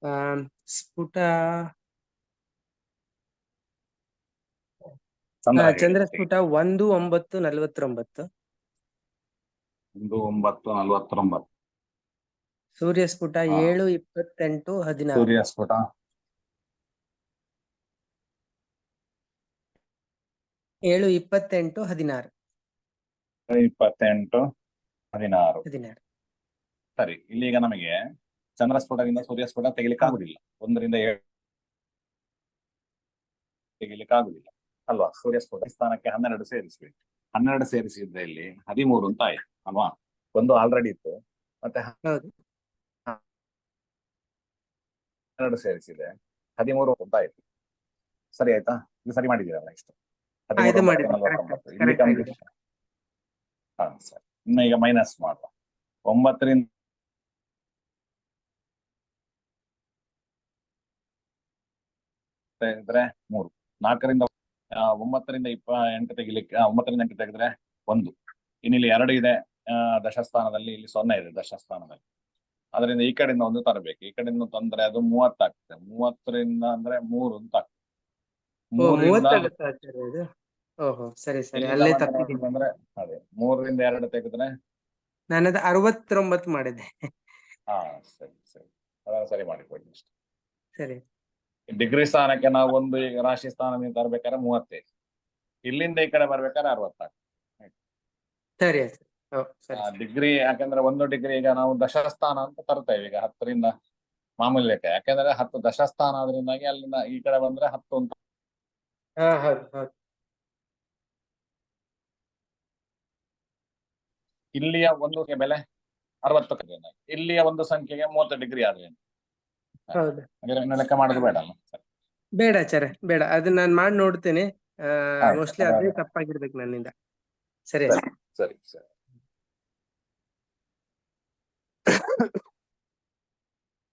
ಆ, ಸ್ಫುಟ ಚಂದ್ರ ಹೇಳಿ. ಚಂದ್ರಸ್ಫುಟ 1-9-49. 1-9-49. ಸೂರ್ಯಸ್ಫುಟ ಹಾ. 7-28-16. ಸೂರ್ಯಸ್ಫುಟ 7-28-16. 28-16. 16. ಸರಿ, ಇಲ್ಲಿ ಈಗ ನಮಗೆ ಚಂದ್ರಸ್ಫುಟದಿಂದ ಸೂರ್ಯಸ್ಫುಟ ತೆಗಿಲಿಕ್ಕೆ ಆಗುದಿಲ್ಲ. 1-7 ತೆಗಿಲಿಕ್ಕೆ ಆಗುದಿಲ್ಲ ಅಲ್ವಾ? ಸೂರ್ಯಸ್ಫುಟ ಸ್ಥಾನಕ್ಕೆ 12 ಸೇರಿಸ್ಬೇಕು. 12 ಸೇರಿಸಿದ್ರೆ ಇಲ್ಲಿ 13 ಅಂತ ಆಯ್ತು ಅಲ್ವಾ? ಒಂದು ಆಲ್ರೆಡಿ ಇತ್ತು, ಮತ್ತೆ ಹೌದು. 12 ಸೇರಿಸಿದೆ 13 ಅಂತ ಆಯ್ತು. ಸರಿ ಆಯ್ತಾ? ಇದು ಸರಿ ಮಾಡಿದ್ದೀರಲ್ಲ ಇಷ್ಟು. ಇದು 13 ಮಾಡಿದ್ವಿ. 49 ಇಲ್ಲಿ ಕರೆಕ್ಟ್ ಆಗಿದೆ. ಕಂಪ್ಲೀಟ್. ಹಾ ಸರಿ, ಇನ್ನು ಈಗ ಮೈನಸ್ ಮಾಡುವ. 9ರಿಂದ ತೆಗೆದ್ರೆ 3, 4ರಿಂದ 9ರಿಂದ 8 ತೆಗಿಲಿಕ್ಕೆ 9ರಿಂದ 8 ತೆಗೆದ್ರೆ 1. ಇನ್ನಿಲ್ಲಿ 2 ಇದೆ ದಶಸ್ಥಾನದಲ್ಲಿ, ಇಲ್ಲಿ 0 ಇದೆ ದಶಸ್ಥಾನದಲ್ಲಿ. ಅದರಿಂದ ಈ ಕಡೆಯಿಂದ 1 ತರಬೇಕು. ಈ ಕಡೆಯಿಂದ ತಂದ್ರೆ ಅದು 30 ಆಗ್ತದೆ. 30ರಿಂದ ಅಂದ್ರೆ 3 ಅಂತ ಆಗ್ತದೆ. 3ರಿಂದ 30 ಆಗುತ್ತೆ ಆಚಾರ್ಯ ಇದು. ಓಹೋ, ಸರಿ ಸರಿ, ಇಲ್ಲಿಂದ ಅಲ್ಲೇ ಮತ್ತೆ ತಪ್ಪಿದ್ದೀನಿ. ಅಂದ್ರೆ ಅದೇ 3ರಿಂದ 2 ತೆಗೆದ್ರೆ ನಾನದು 69 ಮಾಡಿದೆ. ಹಾ ಸರಿ ಸರಿ, ಅದನ್ನ ಸರಿ ಮಾಡಿಕೊಡಿ ಅಷ್ಟೇ. ಸರಿ. ಡಿಗ್ರಿ ಸ್ಥಾನಕ್ಕೆ ನಾವು ಒಂದು ಈಗ ರಾಶಿ ಸ್ಥಾನದಿಂದ ತರಬೇಕಾದ್ರೆ 35, ಇಲ್ಲಿಂದ ಈ ಕಡೆ ಬರ್ಬೇಕಾದ್ರೆ 60 ಆಗ್ತದೆ. ಸರಿ ಆಚಾರ್ಯ. ಸರಿ. ಡಿಗ್ರಿ ಯಾಕಂದ್ರೆ 1 ಡಿಗ್ರಿ ಈಗ ನಾವು ದಶಸ್ಥಾನ ಅಂತ ತರ್ತೇವೆ ಈಗ 10ರಿಂದ ಮಾಮೂಲಿ ಲೆಕ್ಕ. ಯಾಕಂದ್ರೆ 10 ದಶಸ್ಥಾನ ಆದ್ರಿಂದಾಗಿ ಅಲ್ಲಿಂದ ಈ ಕಡೆ ಬಂದ್ರೆ 10 ಅಂತ. ಹೌದು ಹೌದು. ಇಲ್ಲಿಯ ಒಂದು ಬೆಲೆ 60, ಇಲ್ಲಿಯ ಒಂದು ಸಂಖ್ಯೆಗೆ 30 ಡಿಗ್ರಿ ಆದ್ರೆ ಹೌದು. ಲೆಕ್ಕ ಮಾಡೋದು ಬೇಡ ಅಲ್ಲ? ಬೇಡ ಆಚಾರ್ಯ, ಬೇಡ. ಅದನ್ನ ನಾನು ಮಾಡಿ ನೋಡ್ತೇನೆ. ಆಯ್ತು, ಮೋಸ್ಟ್ಲಿ ಅದೇ ತಪ್ಪಾಗಿರ್ಬೇಕು ನನ್ನಿಂದ. ಸರಿ ಸರಿ ಸರಿ.